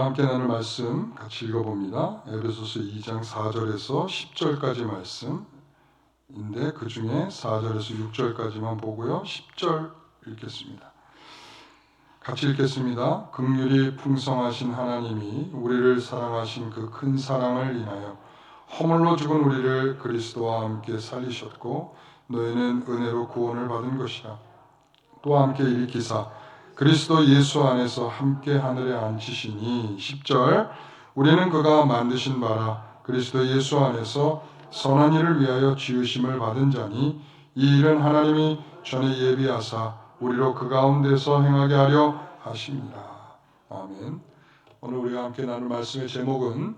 오늘 함께 나눌 말씀 같이 읽어봅니다. 에베소서 2장 4절에서 10절까지 말씀인데 그 중에 4절에서 6절까지만 보고요. 10절 읽겠습니다. 같이 읽겠습니다. 긍휼이 풍성하신 하나님이 우리를 사랑하신 그 큰 사랑을 인하여 허물로 죽은 우리를 그리스도와 함께 살리셨고 너희는 은혜로 구원을 받은 것이라. 또 함께 일으키사 그리스도 예수 안에서 함께 하늘에 앉히시니 10절 우리는 그가 만드신 바라 그리스도 예수 안에서 선한 일을 위하여 지으심을 받은 자니 이 일은 하나님이 전에 예비하사 우리로 그 가운데서 행하게 하려 하십니다. 아멘. 오늘 우리가 함께 나눌 말씀의 제목은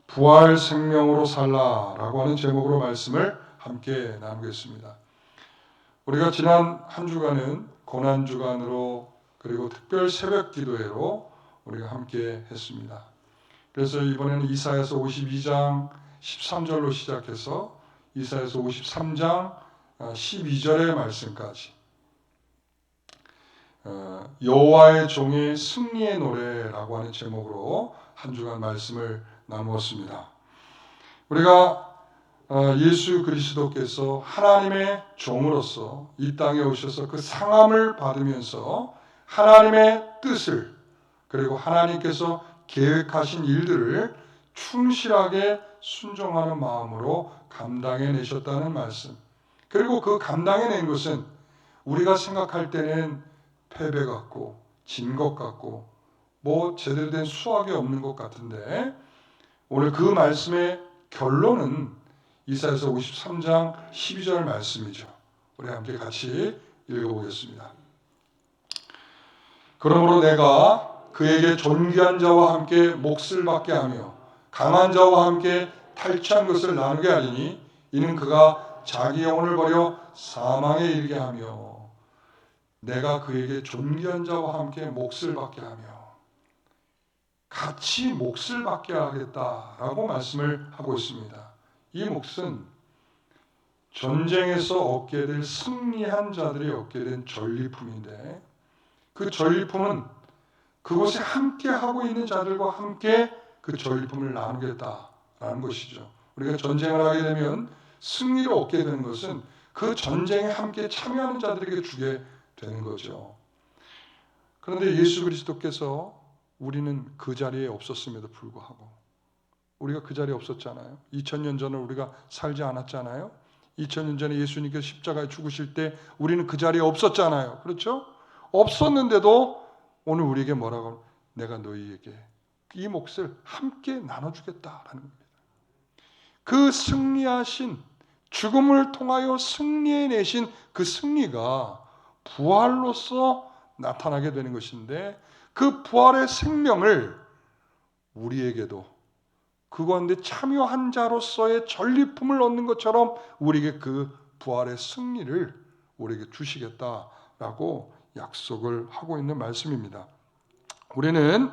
부활 생명으로 살라라고 하는 제목으로 말씀을 함께 나누겠습니다. 우리가 지난 한 주간은 고난주간으로 그리고 특별 새벽 기도회로 우리가 함께 했습니다. 그래서 이번에는 이사야서 52장 13절로 시작해서 이사야서 53장 12절의 말씀까지 여호와의 종의 승리의 노래라고 하는 제목으로 한 주간 말씀을 나누었습니다. 우리가 예수 그리스도께서 하나님의 종으로서 이 땅에 오셔서 그 상함을 받으면서 하나님의 뜻을 그리고 하나님께서 계획하신 일들을 충실하게 순종하는 마음으로 감당해내셨다는 말씀. 그리고 그 감당해낸 것은 우리가 생각할 때는 패배 같고 진 것 같고 뭐 제대로 된 수확이 없는 것 같은데 오늘 그 말씀의 결론은 이사야서 53장 12절 말씀이죠. 우리 함께 같이 읽어보겠습니다. 그러므로 내가 그에게 존귀한 자와 함께 몫을 받게 하며 강한 자와 함께 탈취한 것을 나누게 하리니 이는 그가 자기 영혼을 버려 사망에 이르게 하며 내가 그에게 존귀한 자와 함께 몫을 받게 하며 같이 몫을 받게 하겠다라고 말씀을 하고 있습니다. 이 몫은 전쟁에서 얻게 될 승리한 자들이 얻게 된 전리품인데 그 전리품은 그곳에 함께 하고 있는 자들과 함께 그 전리품을 나누겠다라는 것이죠. 우리가 전쟁을 하게 되면 승리를 얻게 되는 것은 그 전쟁에 함께 참여하는 자들에게 주게 되는 거죠. 그런데 예수 그리스도께서 우리는 그 자리에 없었음에도 불구하고 우리가 그 자리에 없었잖아요. 2000년 전에 우리가 살지 않았잖아요. 2000년 전에 예수님께서 십자가에 죽으실 때 우리는 그 자리에 없었잖아요. 그렇죠? 없었는데도 오늘 우리에게 뭐라고 하면 내가 너희에게 이 몫을 함께 나눠주겠다라는 겁니다. 그 승리하신 죽음을 통하여 승리해내신 그 승리가 부활로서 나타나게 되는 것인데 그 부활의 생명을 우리에게도 그 가운데 참여한 자로서의 전리품을 얻는 것처럼 우리에게 그 부활의 승리를 우리에게 주시겠다라고 약속을 하고 있는 말씀입니다. 우리는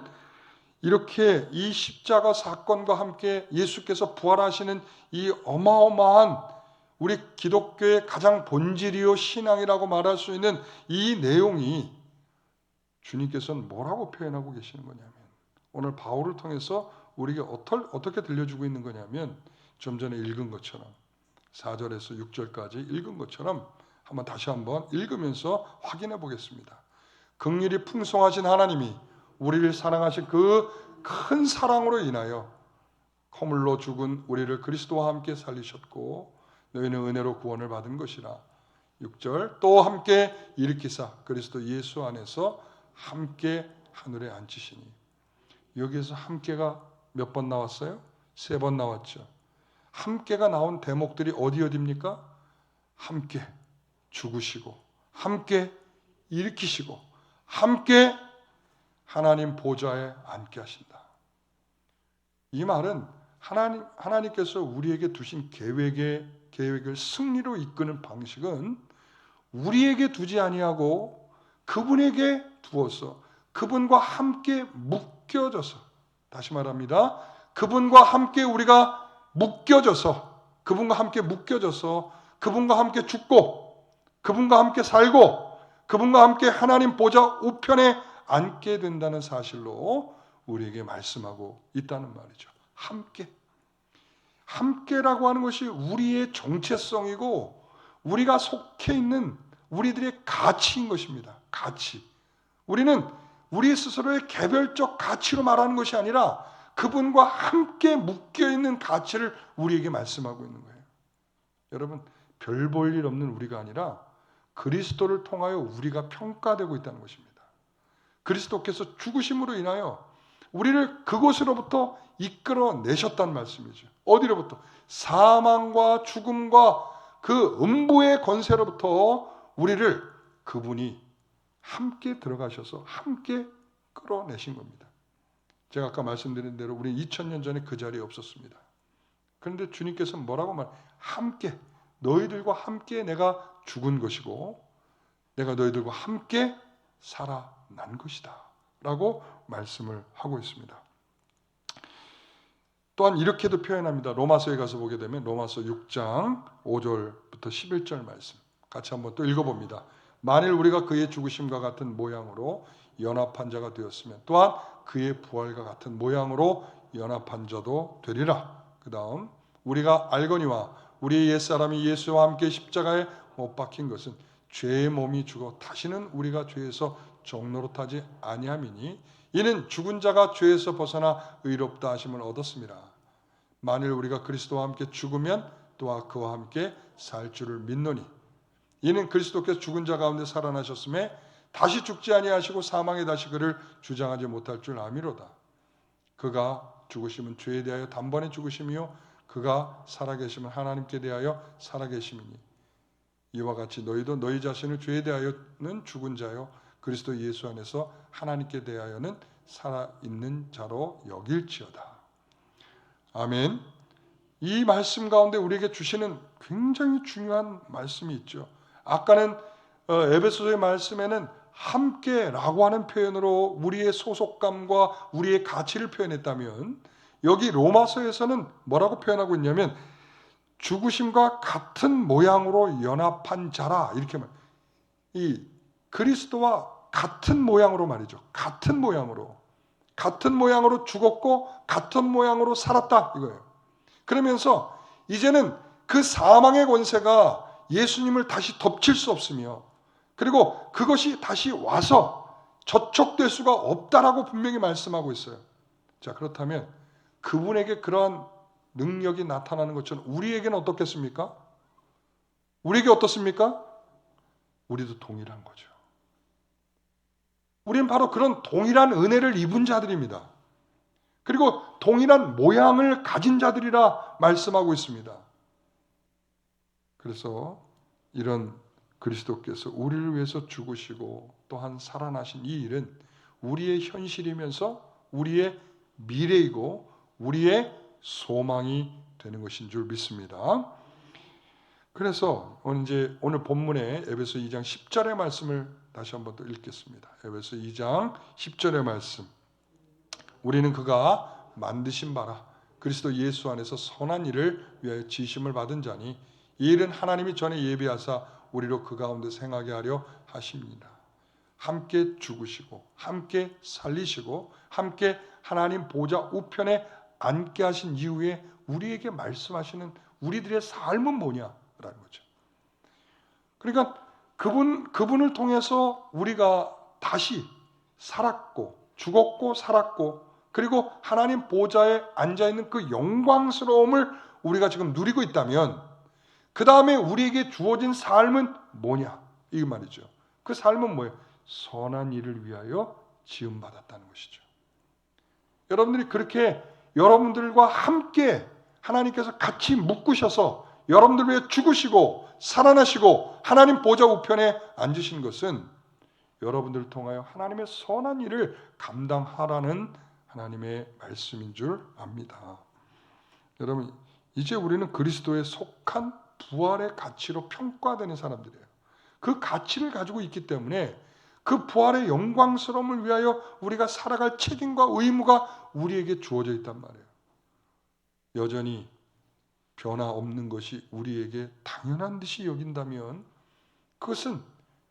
이렇게 이 십자가 사건과 함께 예수께서 부활하시는 이 어마어마한 우리 기독교의 가장 본질이요 신앙이라고 말할 수 있는 이 내용이 주님께서는 뭐라고 표현하고 계시는 거냐면 오늘 바울을 통해서 우리에게 어떻게 들려주고 있는 거냐면 좀 전에 읽은 것처럼 4절에서 6절까지 읽은 것처럼 다시 한번 읽으면서 확인해 보겠습니다. 긍휼이 풍성하신 하나님이 우리를 사랑하신 그 큰 사랑으로 인하여 허물로 죽은 우리를 그리스도와 함께 살리셨고 너희는 은혜로 구원을 받은 것이라. 6절 또 함께 일으키사 그리스도 예수 안에서 함께 하늘에 앉히시니. 여기에서 함께가 몇 번 나왔어요? 3번 나왔죠. 함께가 나온 대목들이 어디입니까? 함께 죽으시고 함께 일으키시고 함께 하나님 보좌에 앉게 하신다. 이 말은 하나님께서 우리에게 두신 계획을 승리로 이끄는 방식은 우리에게 두지 아니하고 그분에게 두어서 그분과 함께 묶여져서 다시 말합니다. 그분과 함께 우리가 묶여져서 그분과 함께 죽고 그분과 함께 살고 그분과 함께 하나님 보좌 우편에 앉게 된다는 사실로 우리에게 말씀하고 있다는 말이죠. 함께. 함께라고 하는 것이 우리의 정체성이고 우리가 속해 있는 우리들의 가치인 것입니다. 가치. 우리는 우리 스스로의 개별적 가치로 말하는 것이 아니라 그분과 함께 묶여있는 가치를 우리에게 말씀하고 있는 거예요. 여러분, 별 볼 일 없는 우리가 아니라 그리스도를 통하여 우리가 평가되고 있다는 것입니다. 그리스도께서 죽으심으로 인하여 우리를 그곳으로부터 이끌어내셨다는 말씀이죠. 어디로부터? 사망과 죽음과 그 음부의 권세로부터 우리를 그분이 함께 들어가셔서 함께 끌어내신 겁니다. 제가 아까 말씀드린 대로 우리 2000년 전에 그 자리에 없었습니다. 그런데 주님께서 뭐라고 함께, 너희들과 함께 내가 죽은 것이고 내가 너희들과 함께 살아난 것이다 라고 말씀을 하고 있습니다. 또한 이렇게도 표현합니다. 로마서에 가서 보게 되면 로마서 6장 5절부터 11절 말씀 같이 한번 또 읽어봅니다. 만일 우리가 그의 죽으심과 같은 모양으로 연합한 자가 되었으면 또한 그의 부활과 같은 모양으로 연합한 자도 되리라. 그 다음 우리가 알거니와 우리의 옛사람이 예수와 함께 십자가에 못 박힌 것은 죄의 몸이 죽어 다시는 우리가 죄에서 종노릇하지 아니함이니 이는 죽은 자가 죄에서 벗어나 의롭다 하심을 얻었습니다. 만일 우리가 그리스도와 함께 죽으면 또한 그와 함께 살 줄을 믿노니 이는 그리스도께서 죽은 자 가운데 살아나셨음에 다시 죽지 아니하시고 사망에 다시 그를 주장하지 못할 줄 아미로다. 그가 죽으심은 죄에 대하여 단번에 죽으심이요 그가 살아계심은 하나님께 대하여 살아계심이니 이와 같이 너희도 너희 자신을 죄에 대하여는 죽은 자요 그리스도 예수 안에서 하나님께 대하여는 살아있는 자로 여길지어다. 아멘. 이 말씀 가운데 우리에게 주시는 굉장히 중요한 말씀이 있죠. 아까는 에베소서의 말씀에는 함께라고 하는 표현으로 우리의 소속감과 우리의 가치를 표현했다면 여기 로마서에서는 뭐라고 표현하고 있냐면 죽으심과 같은 모양으로 연합한 자라 이렇게 말. 이 그리스도와 같은 모양으로 말이죠. 같은 모양으로 죽었고 같은 모양으로 살았다 이거예요. 그러면서 이제는 그 사망의 권세가 예수님을 다시 덮칠 수 없으며 그리고 그것이 다시 와서 저촉될 수가 없다라고 분명히 말씀하고 있어요. 자, 그렇다면 그분에게 그러한 능력이 나타나는 것처럼 우리에게는 어떻겠습니까? 우리에게 어떻습니까? 우리도 동일한 거죠. 우리는 바로 그런 동일한 은혜를 입은 자들입니다. 그리고 동일한 모양을 가진 자들이라 말씀하고 있습니다. 그래서 이런 그리스도께서 우리를 위해서 죽으시고 또한 살아나신 이 일은 우리의 현실이면서 우리의 미래이고 우리의 소망이 되는 것인 줄 믿습니다. 그래서 오늘 본문의 에베소 2장 10절의 말씀을 다시 한번 더 읽겠습니다. 에베소 2장 10절의 말씀. 우리는 그가 만드신 바라 그리스도 예수 안에서 선한 일을 위하여 지심을 받은 자니 이 일은 하나님이 전에 예비하사 우리로 그 가운데 생하게 하려 하십니다. 함께 죽으시고 함께 살리시고 함께 하나님 보좌 우편에 앉게 하신 이후에 우리에게 말씀하시는 우리들의 삶은 뭐냐라는 거죠. 그러니까 그분을 통해서 우리가 다시 살았고 죽었고 살았고 그리고 하나님 보좌에 앉아있는 그 영광스러움을 우리가 지금 누리고 있다면 그 다음에 우리에게 주어진 삶은 뭐냐 이 말이죠. 그 삶은 뭐예요? 선한 일을 위하여 지음받았다는 것이죠. 여러분들이 그렇게 여러분들과 함께 하나님께서 같이 묶으셔서 여러분들 위해 죽으시고 살아나시고 하나님 보좌 우편에 앉으신 것은 여러분들을 통하여 하나님의 선한 일을 감당하라는 하나님의 말씀인 줄 압니다. 여러분 이제 우리는 그리스도에 속한 부활의 가치로 평가되는 사람들이에요. 그 가치를 가지고 있기 때문에 그 부활의 영광스러움을 위하여 우리가 살아갈 책임과 의무가 우리에게 주어져 있단 말이에요. 여전히 변화 없는 것이 우리에게 당연한 듯이 여긴다면 그것은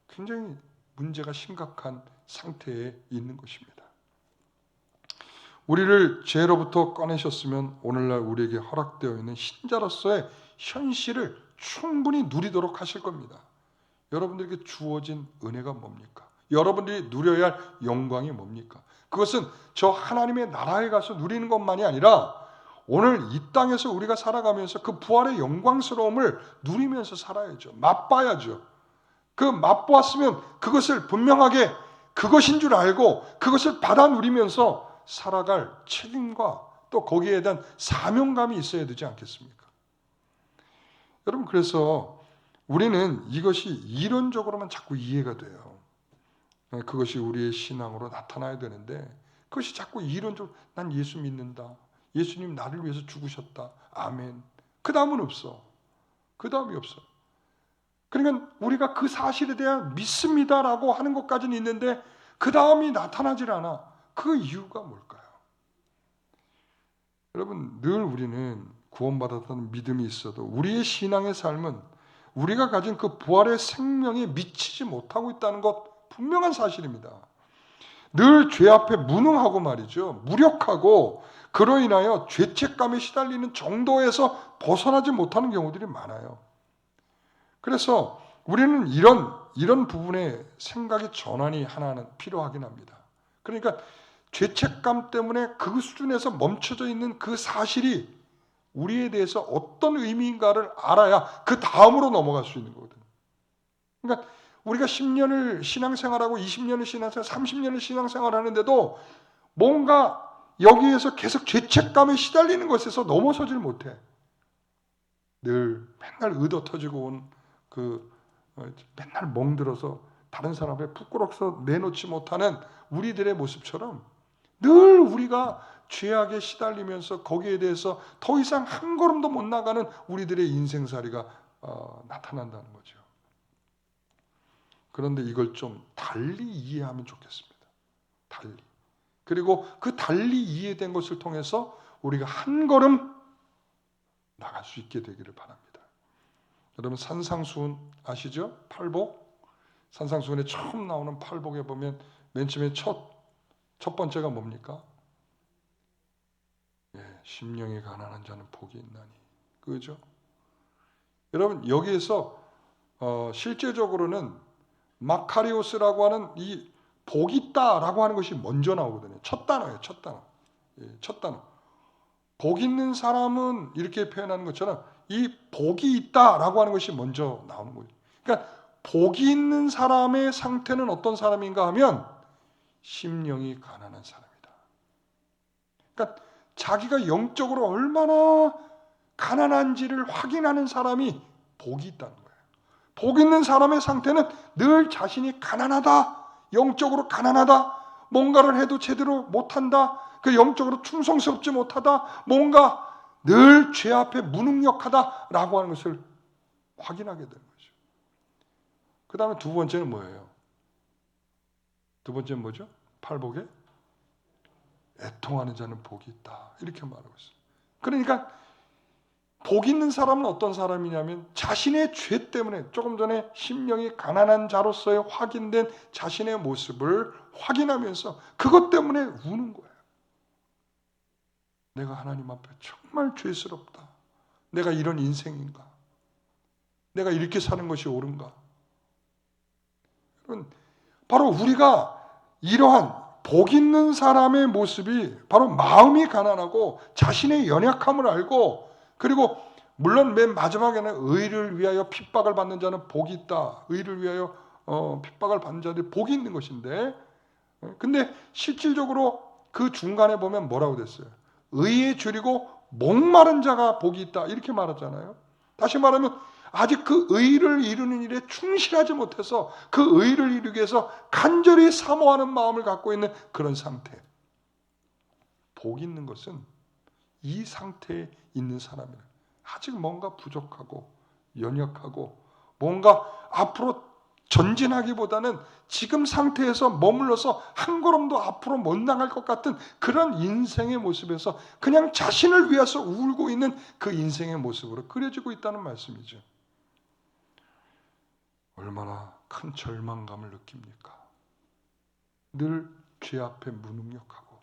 굉장히 문제가 심각한 상태에 있는 것입니다. 우리를 죄로부터 꺼내셨으면 오늘날 우리에게 허락되어 있는 신자로서의 현실을 충분히 누리도록 하실 겁니다. 여러분들에게 주어진 은혜가 뭡니까? 여러분들이 누려야 할 영광이 뭡니까? 그것은 저 하나님의 나라에 가서 누리는 것만이 아니라 오늘 이 땅에서 우리가 살아가면서 그 부활의 영광스러움을 누리면서 살아야죠. 맛봐야죠. 그 맛보았으면 그것을 분명하게 그것인 줄 알고 그것을 받아 누리면서 살아갈 책임과 또 거기에 대한 사명감이 있어야 되지 않겠습니까? 여러분, 그래서 우리는 이것이 이론적으로만 자꾸 이해가 돼요. 그것이 우리의 신앙으로 나타나야 되는데 그것이 자꾸 이론적으로 난 예수 믿는다. 예수님 나를 위해서 죽으셨다. 아멘. 그 다음은 없어. 그 다음이 없어. 그러니까 우리가 그 사실에 대한 믿습니다라고 하는 것까지는 있는데 그 다음이 나타나질 않아. 그 이유가 뭘까요? 여러분, 늘 우리는 구원받았다는 믿음이 있어도 우리의 신앙의 삶은 우리가 가진 그 부활의 생명에 미치지 못하고 있다는 것 분명한 사실입니다. 늘 죄 앞에 무능하고 말이죠. 무력하고 그로 인하여 죄책감에 시달리는 정도에서 벗어나지 못하는 경우들이 많아요. 그래서 우리는 이런 부분에 생각의 전환이 하나는 필요하긴 합니다. 그러니까 죄책감 때문에 그 수준에서 멈춰져 있는 그 사실이 우리에 대해서 어떤 의미인가를 알아야 그 다음으로 넘어갈 수 있는 거거든요. 그러니까 우리가 10년을 신앙생활하고 20년을 신앙생활, 30년을 신앙생활 하는데도 뭔가 여기에서 계속 죄책감에 시달리는 것에서 넘어서질 못해. 늘 맨날 의도 터지고 온 맨날 멍들어서 다른 사람 앞에 부끄러워서 내놓지 못하는 우리들의 모습처럼 늘 우리가 죄악에 시달리면서 거기에 대해서 더 이상 한 걸음도 못 나가는 우리들의 인생살이가 나타난다는 거죠. 그런데 이걸 좀 달리 이해하면 좋겠습니다. 달리. 그리고 그 달리 이해된 것을 통해서 우리가 한 걸음 나갈 수 있게 되기를 바랍니다. 여러분, 산상수훈 아시죠? 팔복. 산상수훈에 처음 나오는 팔복에 보면 맨 처음에 첫 번째가 뭡니까? 심령이 가난한 자는 복이 있나니. 그죠? 여러분, 여기에서 실제적으로는 마카리오스라고 하는 이 복이 있다라고 하는 것이 먼저 나오거든요. 첫 단어예요. 첫 단어. 첫 단어. 복 있는 사람은 이렇게 표현하는 것처럼 이 복이 있다라고 하는 것이 먼저 나오는 거예요. 그러니까 복이 있는 사람의 상태는 어떤 사람인가 하면 심령이 가난한 사람이다. 그러니까 자기가 영적으로 얼마나 가난한지를 확인하는 사람이 복이 있다는 거예요. 복 있는 사람의 상태는 늘 자신이 가난하다, 영적으로 가난하다, 뭔가를 해도 제대로 못한다, 그 영적으로 충성스럽지 못하다, 뭔가 늘 죄 앞에 무능력하다라고 하는 것을 확인하게 되는 거죠. 그 다음에 두 번째는 뭐예요? 두 번째는 뭐죠? 팔복에 애통하는 자는 복이 있다. 이렇게 말하고 있어요. 그러니까 복 있는 사람은 어떤 사람이냐면 자신의 죄 때문에 조금 전에 심령이 가난한 자로서의 확인된 자신의 모습을 확인하면서 그것 때문에 우는 거예요. 내가 하나님 앞에 정말 죄스럽다. 내가 이런 인생인가? 내가 이렇게 사는 것이 옳은가? 바로 우리가 이러한 복 있는 사람의 모습이 바로 마음이 가난하고 자신의 연약함을 알고, 그리고 물론 맨 마지막에는 의를 위하여 핍박을 받는 자는 복이 있다. 의를 위하여 핍박을 받는 자들이 복이 있는 것인데, 근데 실질적으로 그 중간에 보면 뭐라고 됐어요? 의에 줄이고 목마른 자가 복이 있다. 이렇게 말하잖아요. 다시 말하면 아직 그 의를 이루는 일에 충실하지 못해서 그 의를 이루기 위해서 간절히 사모하는 마음을 갖고 있는 그런 상태. 복 있는 것은 이 상태에 있는 사람이에요. 아직 뭔가 부족하고 연약하고 뭔가 앞으로 전진하기보다는 지금 상태에서 머물러서 한 걸음도 앞으로 못 나갈 것 같은 그런 인생의 모습에서 그냥 자신을 위해서 울고 있는 그 인생의 모습으로 그려지고 있다는 말씀이죠. 얼마나 큰 절망감을 느낍니까? 늘 죄 앞에 무능력하고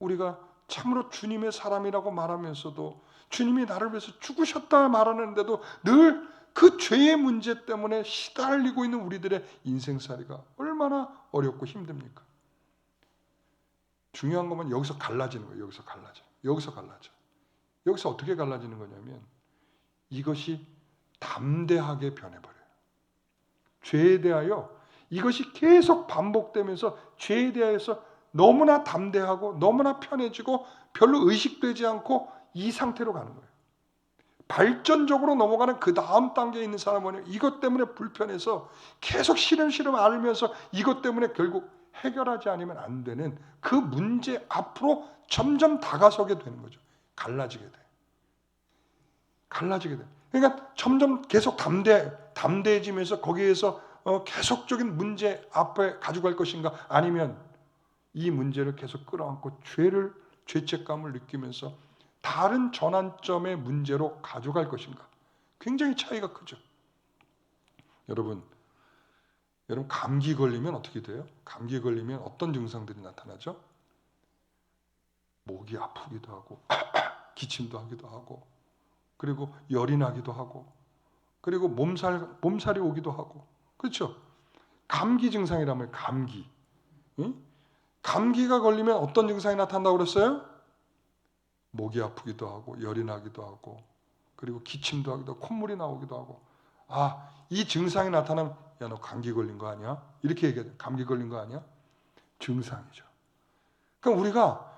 우리가 참으로 주님의 사람이라고 말하면서도 주님이 나를 위해서 죽으셨다 말하는데도 늘 그 죄의 문제 때문에 시달리고 있는 우리들의 인생살이가 얼마나 어렵고 힘듭니까? 중요한 것은 여기서 갈라지는 거예요. 여기서 갈라져. 여기서 갈라져. 여기서 어떻게 갈라지는 거냐면 이것이 담대하게 변해버려요. 죄에 대하여 이것이 계속 반복되면서 죄에 대해서 너무나 담대하고 너무나 편해지고 별로 의식되지 않고 이 상태로 가는 거예요. 발전적으로 넘어가는 그 다음 단계에 있는 사람은 이것 때문에 불편해서 계속 시름시름 앓으면서 이것 때문에 결국 해결하지 않으면 안 되는 그 문제 앞으로 점점 다가서게 되는 거죠. 갈라지게 돼. 갈라지게 돼. 그러니까 점점 계속 담대해지면서 거기에서 계속적인 문제 앞에 가져갈 것인가, 아니면 이 문제를 계속 끌어안고 죄책감을 느끼면서 다른 전환점의 문제로 가져갈 것인가. 굉장히 차이가 크죠. 여러분 감기 걸리면 어떻게 돼요? 감기 걸리면 어떤 증상들이 나타나죠? 목이 아프기도 하고 기침도 하기도 하고, 그리고 열이 나기도 하고, 그리고 몸살이 오기도 하고. 그렇죠? 감기 증상이라면 감기. 응? 감기가 걸리면 어떤 증상이 나타난다고 그랬어요? 목이 아프기도 하고 열이 나기도 하고, 그리고 기침도 하기도 하고 콧물이 나오기도 하고. 이 증상이 나타나면 야, 너 감기 걸린 거 아니야? 이렇게 얘기해요. 감기 걸린 거 아니야? 증상이죠. 그러니까 우리가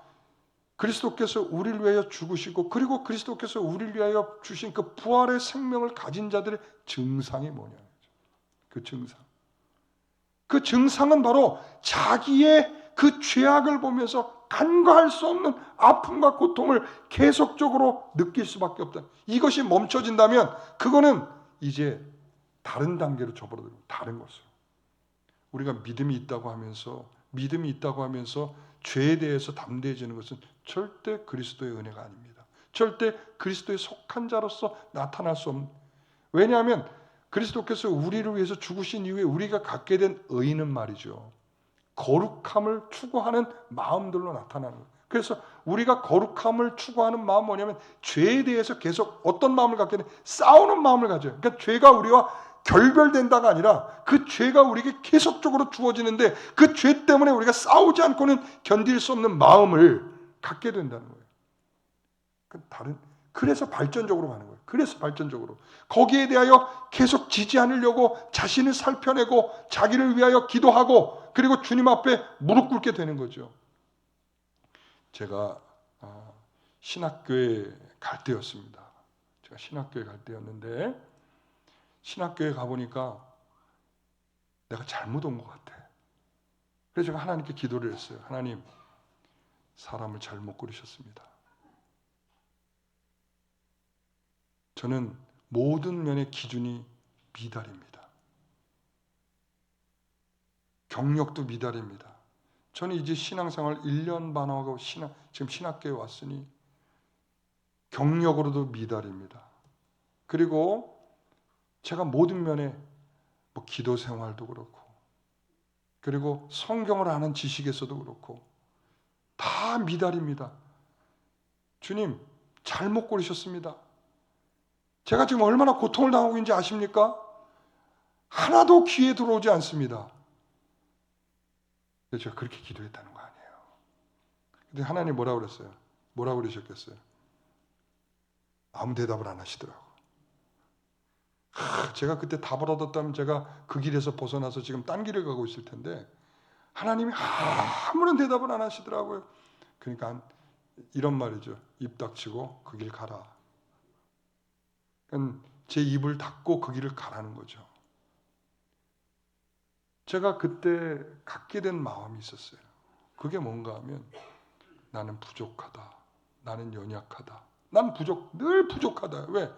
그리스도께서 우리를 위하여 죽으시고 그리고 그리스도께서 우리를 위하여 주신 그 부활의 생명을 가진 자들의 증상이 뭐냐. 그 증상. 그 증상은 바로 자기의 그 죄악을 보면서 간과할 수 없는 아픔과 고통을 계속적으로 느낄 수밖에 없다. 이것이 멈춰진다면 그거는 이제 다른 단계로 접어들고 다른 것으로. 우리가 믿음이 있다고 하면서 죄에 대해서 담대해지는 것은 절대 그리스도의 은혜가 아닙니다. 절대 그리스도에 속한 자로서 나타날 수 없는. 왜냐하면 그리스도께서 우리를 위해서 죽으신 이후에 우리가 갖게 된 의는 말이죠, 거룩함을 추구하는 마음들로 나타나는 거예요. 그래서 우리가 거룩함을 추구하는 마음은 뭐냐면 죄에 대해서 계속 어떤 마음을 갖게 되는, 싸우는 마음을 가져요. 그러니까 죄가 우리와 결별된다가 아니라 그 죄가 우리에게 계속적으로 주어지는데 그 죄 때문에 우리가 싸우지 않고는 견딜 수 없는 마음을 갖게 된다는 거예요. 그래서 발전적으로 가는 거예요. 그래서 발전적으로 거기에 대하여 계속 지지 않으려고 자신을 살펴내고 자기를 위하여 기도하고 그리고 주님 앞에 무릎 꿇게 되는 거죠. 제가 신학교에 갈 때였습니다. 제가 신학교에 갈 때였는데 신학교에 가보니까 내가 잘못 온 것 같아. 그래서 제가 하나님께 기도를 했어요. 하나님, 사람을 잘못 고르셨습니다. 저는 모든 면의 기준이 미달입니다. 경력도 미달입니다. 저는 이제 신앙생활 1년 반 하고 지금 신학교에 왔으니 경력으로도 미달입니다. 그리고 제가 모든 면에 기도 생활도 그렇고 그리고 성경을 아는 지식에서도 그렇고 다 미달입니다. 주님, 잘못 고르셨습니다. 제가 지금 얼마나 고통을 당하고 있는지 아십니까? 하나도 귀에 들어오지 않습니다. 그래서 제가 그렇게 기도했다는 거 아니에요. 근데 하나님 뭐라고 그랬어요? 뭐라고 그러셨겠어요? 아무 대답을 안 하시더라고. 제가 그때 답을 얻었다면 제가 그 길에서 벗어나서 지금 딴 길을 가고 있을 텐데 하나님이 아무런 대답을 안 하시더라고요. 그러니까 이런 말이죠. 입 닥치고 그 길 가라. 그러니까 제 입을 닫고 그 길을 가라는 거죠. 제가 그때 갖게 된 마음이 있었어요. 그게 뭔가 하면 나는 부족하다. 나는 연약하다. 난 늘 부족하다. 왜?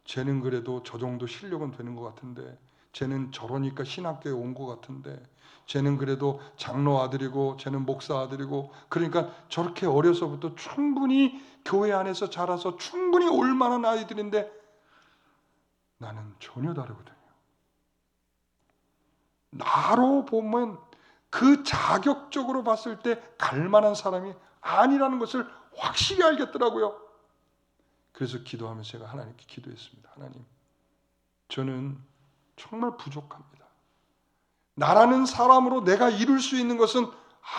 쟤는 그래도 저 정도 실력은 되는 것 같은데, 쟤는 저러니까 신학교에 온 것 같은데, 쟤는 그래도 장로 아들이고 쟤는 목사 아들이고, 그러니까 저렇게 어려서부터 충분히 교회 안에서 자라서 충분히 올만한 아이들인데 나는 전혀 다르거든요. 나로 보면 그 자격적으로 봤을 때 갈만한 사람이 아니라는 것을 확실히 알겠더라고요. 그래서 기도하면서 제가 하나님께 기도했습니다. 하나님, 저는 정말 부족합니다. 나라는 사람으로 내가 이룰 수 있는 것은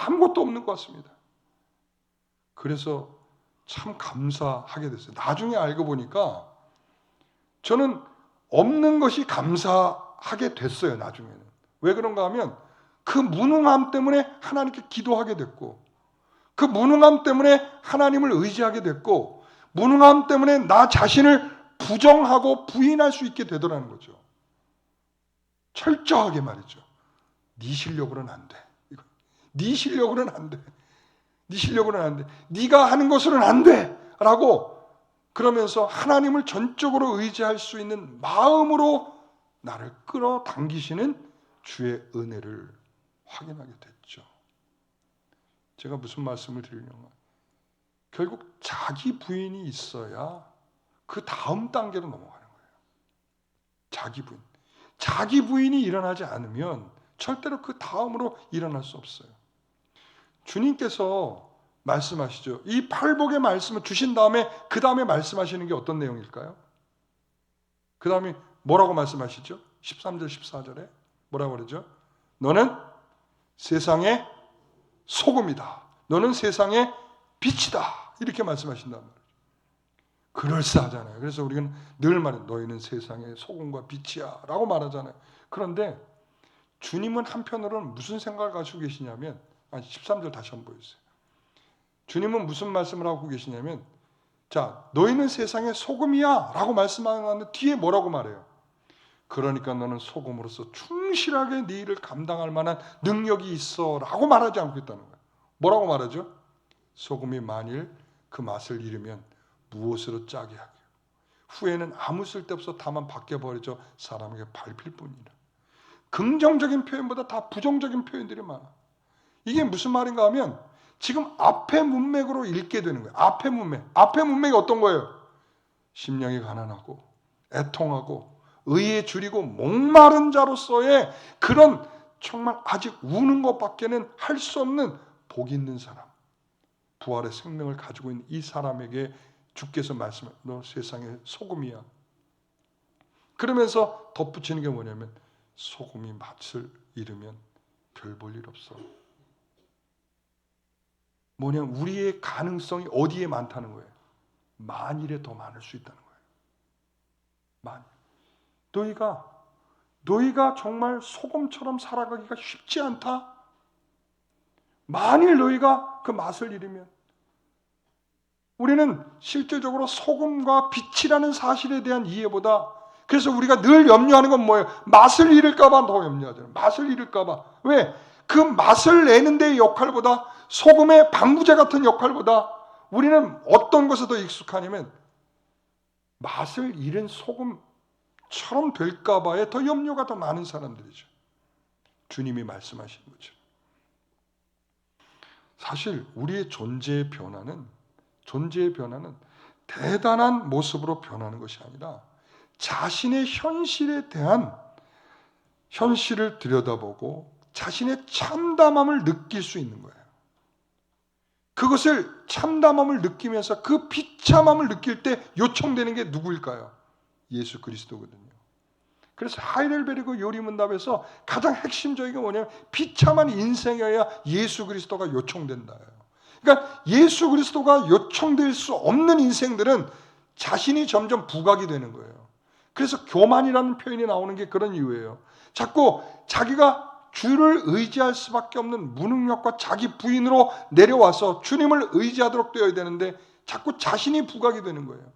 아무것도 없는 것 같습니다. 그래서 참 감사하게 됐어요. 나중에 알고 보니까 저는 없는 것이 감사하게 됐어요. 나중에는. 왜 그런가 하면 그 무능함 때문에 하나님께 기도하게 됐고, 그 무능함 때문에 하나님을 의지하게 됐고, 무능함 때문에 나 자신을 부정하고 부인할 수 있게 되더라는 거죠. 철저하게 말이죠. 네 실력으로는 안 돼. 네 실력으로는 안 돼. 네 실력으로는 안 돼. 네가 하는 것으로는 안 돼. 라고 그러면서 하나님을 전적으로 의지할 수 있는 마음으로 나를 끌어당기시는 주의 은혜를 확인하게 됐죠. 제가 무슨 말씀을 드리려고, 결국 자기 부인이 있어야 그 다음 단계로 넘어가는 거예요. 자기 부인. 자기 부인이 일어나지 않으면 절대로 그 다음으로 일어날 수 없어요. 주님께서 말씀하시죠. 이 팔복의 말씀을 주신 다음에 그 다음에 말씀하시는 게 어떤 내용일까요? 그 다음에 뭐라고 말씀하시죠? 13절 14절에 뭐라고 그러죠? 너는 세상의 소금이다. 너는 세상의 빛이다. 이렇게 말씀하신단 말이에요. 그럴싸하잖아요. 그래서 우리는 늘 말해, 너희는 세상의 소금과 빛이야 라고 말하잖아요. 그런데 주님은 한편으로는 무슨 생각을 가지고 계시냐면, 13절 다시 한번 보여주세요. 주님은 무슨 말씀을 하고 계시냐면, 자, 너희는 세상의 소금이야 라고 말씀하는데 뒤에 뭐라고 말해요? 그러니까 너는 소금으로서 충실하게 네 일을 감당할 만한 능력이 있어 라고 말하지 않고 있다는 거예요. 뭐라고 말하죠? 소금이 만일 그 맛을 잃으면 무엇으로 짜게 하게, 후에는 아무 쓸데없어 다만 벗겨버리죠. 사람에게 밟힐 뿐이라. 긍정적인 표현보다 다 부정적인 표현들이 많아. 이게 무슨 말인가 하면 지금 앞의 문맥으로 읽게 되는 거예요. 앞의 문맥. 앞의 문맥이 어떤 거예요? 심령이 가난하고 애통하고 의에 줄이고 목마른 자로서의 그런 정말 아직 우는 것밖에는 할 수 없는 복 있는 사람, 부활의 생명을 가지고 있는 이 사람에게 주께서 말씀해, 너 세상의 소금이야. 그러면서 덧붙이는 게 뭐냐면 소금이 맛을 잃으면 별 볼 일 없어. 뭐냐, 우리의 가능성이 어디에 많다는 거예요? 만일에 더 많을 수 있다는 거예요. 만일. 너희가 정말 소금처럼 살아가기가 쉽지 않다? 만일 너희가 그 맛을 잃으면, 우리는 실질적으로 소금과 빛이라는 사실에 대한 이해보다, 그래서 우리가 늘 염려하는 건 뭐예요? 맛을 잃을까봐 더 염려하잖아요. 맛을 잃을까봐. 왜? 그 맛을 내는 데의 역할보다, 소금의 방부제 같은 역할보다 우리는 어떤 것에 더 익숙하냐면 맛을 잃은 소금처럼 될까봐에 더 염려가 더 많은 사람들이죠. 주님이 말씀하신 거죠. 사실 우리의 존재의 변화는 대단한 모습으로 변하는 것이 아니라 자신의 현실에 대한 현실을 들여다보고 자신의 참담함을 느낄 수 있는 거예요. 그것을 참담함을 느끼면서 그 비참함을 느낄 때 요청되는 게 누구일까요? 예수 그리스도거든요. 그래서 하이델베르그 요리문답에서 가장 핵심적인 게 뭐냐면 비참한 인생이어야 예수 그리스도가 요청된다예요. 그러니까 예수 그리스도가 요청될 수 없는 인생들은 자신이 점점 부각이 되는 거예요. 그래서 교만이라는 표현이 나오는 게 그런 이유예요. 자꾸 자기가 주를 의지할 수밖에 없는 무능력과 자기 부인으로 내려와서 주님을 의지하도록 되어야 되는데 자꾸 자신이 부각이 되는 거예요.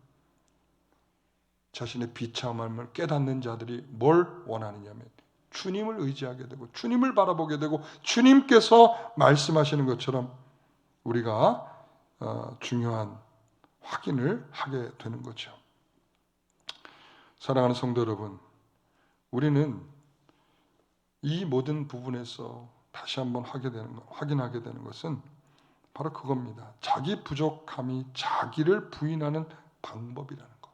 자신의 비참함을 깨닫는 자들이 뭘 원하느냐면 주님을 의지하게 되고 주님을 바라보게 되고 주님께서 말씀하시는 것처럼 우리가 중요한 확인을 하게 되는 거죠. 사랑하는 성도 여러분, 우리는 이 모든 부분에서 다시 한번 확인하게 되는 것은 바로 그겁니다. 자기 부족함이 자기를 부인하는 방법이라는 것.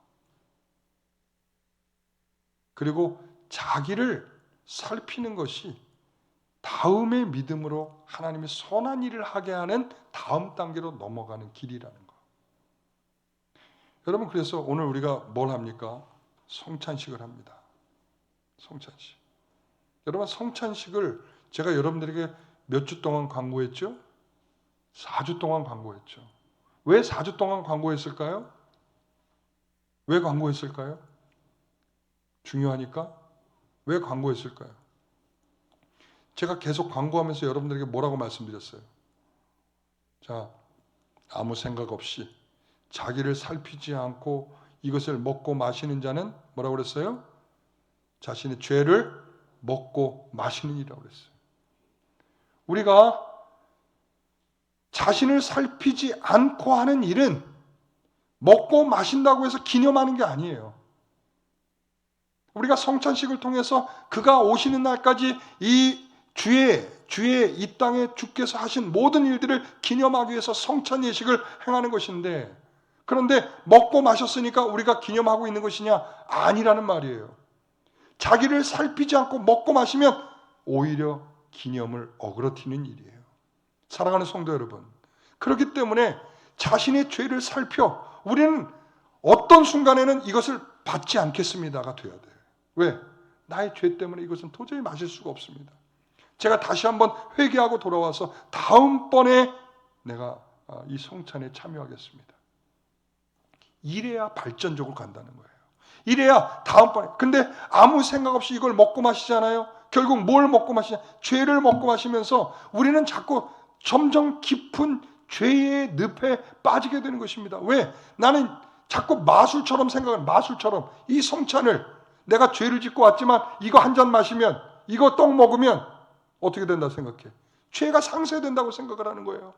그리고 자기를 살피는 것이 다음의 믿음으로 하나님의 선한 일을 하게 하는 다음 단계로 넘어가는 길이라는 거. 여러분, 그래서 오늘 우리가 뭘 합니까? 성찬식을 합니다. 성찬식. 여러분, 성찬식을 제가 여러분들에게 몇 주 동안 광고했죠? 4주 동안 광고했죠. 왜 4주 동안 광고했을까요? 왜 광고했을까요? 중요하니까? 왜 광고했을까요? 제가 계속 광고하면서 여러분들에게 뭐라고 말씀드렸어요? 자, 아무 생각 없이 자기를 살피지 않고 이것을 먹고 마시는 자는 뭐라고 그랬어요? 자신의 죄를 먹고 마시는 이라고 그랬어요. 우리가 자신을 살피지 않고 하는 일은 먹고 마신다고 해서 기념하는 게 아니에요. 우리가 성찬식을 통해서 그가 오시는 날까지 이 주의 이 땅에 주께서 하신 모든 일들을 기념하기 위해서 성찬 예식을 행하는 것인데, 그런데 먹고 마셨으니까 우리가 기념하고 있는 것이냐? 아니라는 말이에요. 자기를 살피지 않고 먹고 마시면 오히려 기념을 어그러뜨리는 일이에요. 사랑하는 성도 여러분, 그렇기 때문에 자신의 죄를 살펴 우리는 어떤 순간에는 이것을 받지 않겠습니다가 되어야 돼요. 왜? 나의 죄 때문에 이것은 도저히 마실 수가 없습니다. 제가 다시 한번 회개하고 돌아와서 다음번에 내가 이 성찬에 참여하겠습니다. 이래야 발전적으로 간다는 거예요. 이래야 다음번에. 근데 아무 생각 없이 이걸 먹고 마시잖아요. 결국 뭘 먹고 마시냐? 죄를 먹고 마시면서 우리는 자꾸 점점 깊은 죄의 늪에 빠지게 되는 것입니다. 왜? 나는 자꾸 마술처럼 생각을, 마술처럼 이 성찬을 내가 죄를 짓고 왔지만 이거 한 잔 마시면, 이거 떡 먹으면 어떻게 된다 생각해? 죄가 상쇄된다고 생각을 하는 거예요.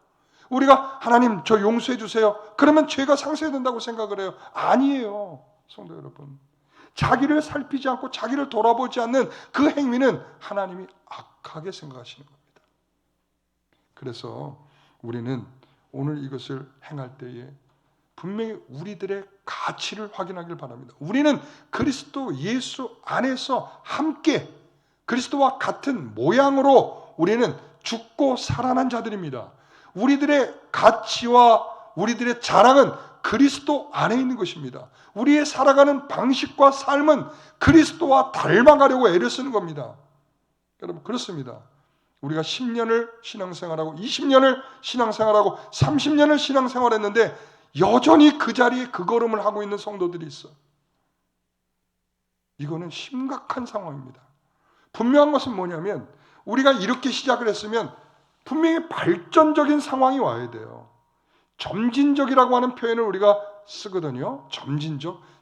우리가 하나님 저 용서해 주세요. 그러면 죄가 상쇄된다고 생각을 해요. 아니에요. 성도 여러분. 자기를 살피지 않고 자기를 돌아보지 않는 그 행위는 하나님이 악하게 생각하시는 겁니다. 그래서 우리는 오늘 이것을 행할 때에 분명히 우리들의 가치를 확인하길 바랍니다. 우리는 그리스도 예수 안에서 함께 그리스도와 같은 모양으로 우리는 죽고 살아난 자들입니다. 우리들의 가치와 우리들의 자랑은 그리스도 안에 있는 것입니다. 우리의 살아가는 방식과 삶은 그리스도와 닮아가려고 애를 쓰는 겁니다. 여러분, 그렇습니다. 우리가 10년을 신앙생활하고 20년을 신앙생활하고 30년을 신앙생활했는데 여전히 그 자리에 그 걸음을 하고 있는 성도들이 있어. 이거는 심각한 상황입니다. 분명한 것은 뭐냐면 우리가 이렇게 시작을 했으면 분명히 발전적인 상황이 와야 돼요. 점진적이라고 하는 표현을 우리가 쓰거든요.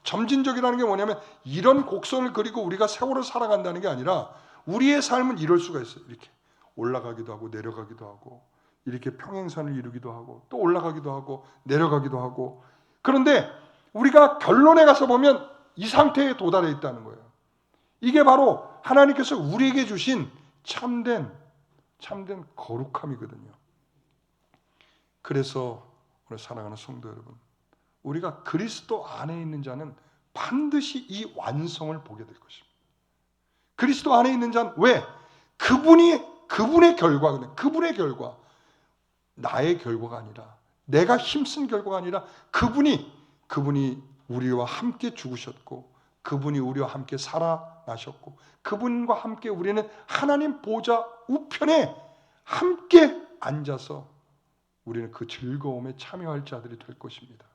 점진적이라는 게 뭐냐면 이런 곡선을 그리고 우리가 세월을 살아간다는 게 아니라 우리의 삶은 이럴 수가 있어요. 이렇게 올라가기도 하고 내려가기도 하고 이렇게 평행선을 이루기도 하고 또 올라가기도 하고 내려가기도 하고, 그런데 우리가 결론에 가서 보면 이 상태에 도달해 있다는 거예요. 이게 바로 하나님께서 우리에게 주신 참된 거룩함이거든요. 그래서 오늘 사랑하는 성도 여러분, 우리가 그리스도 안에 있는 자는 반드시 이 완성을 보게 될 것입니다. 그리스도 안에 있는 자는 왜? 그분의 결과거든요. 그분의 결과. 나의 결과가 아니라, 내가 힘쓴 결과가 아니라 그분이 우리와 함께 죽으셨고 그분이 우리와 함께 살아나셨고 그분과 함께 우리는 하나님 보좌 우편에 함께 앉아서 우리는 그 즐거움에 참여할 자들이 될 것입니다.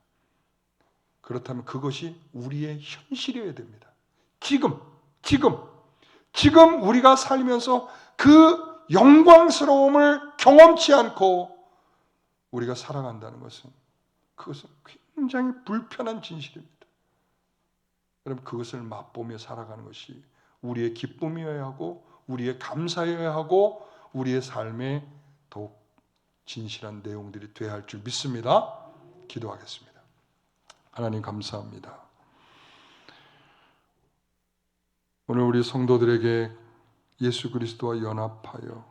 그렇다면 그것이 우리의 현실이어야 됩니다. 지금 우리가 살면서 그 영광스러움을 경험치 않고 우리가 살아간다는 것은 그것은 굉장히 불편한 진실입니다. 여러분, 그것을 맛보며 살아가는 것이 우리의 기쁨이어야 하고 우리의 감사여야 하고 우리의 삶에 더욱 진실한 내용들이 되어야 할 줄 믿습니다. 기도하겠습니다. 하나님 감사합니다. 오늘 우리 성도들에게 예수 그리스도와 연합하여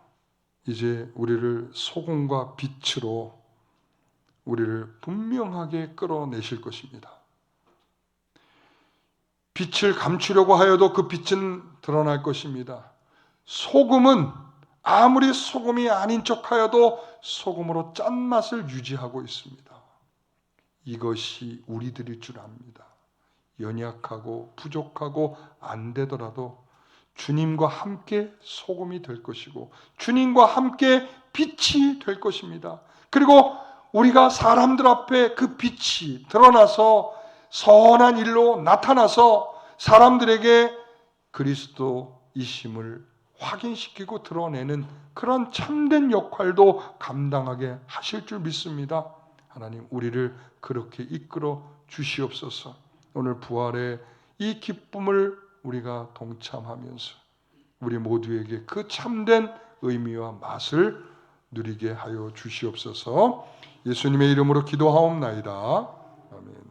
이제 우리를 소금과 빛으로 우리를 분명하게 끌어내실 것입니다. 빛을 감추려고 하여도 그 빛은 드러날 것입니다. 소금은 아무리 소금이 아닌 척하여도 소금으로 짠맛을 유지하고 있습니다. 이것이 우리들일 줄 압니다. 연약하고 부족하고 안 되더라도 주님과 함께 소금이 될 것이고 주님과 함께 빛이 될 것입니다. 그리고 우리가 사람들 앞에 그 빛이 드러나서 선한 일로 나타나서 사람들에게 그리스도이심을 확인시키고 드러내는 그런 참된 역할도 감당하게 하실 줄 믿습니다. 하나님, 우리를 그렇게 이끌어 주시옵소서. 오늘 부활의 이 기쁨을 우리가 동참하면서 우리 모두에게 그 참된 의미와 맛을 누리게 하여 주시옵소서. 예수님의 이름으로 기도하옵나이다. 아멘.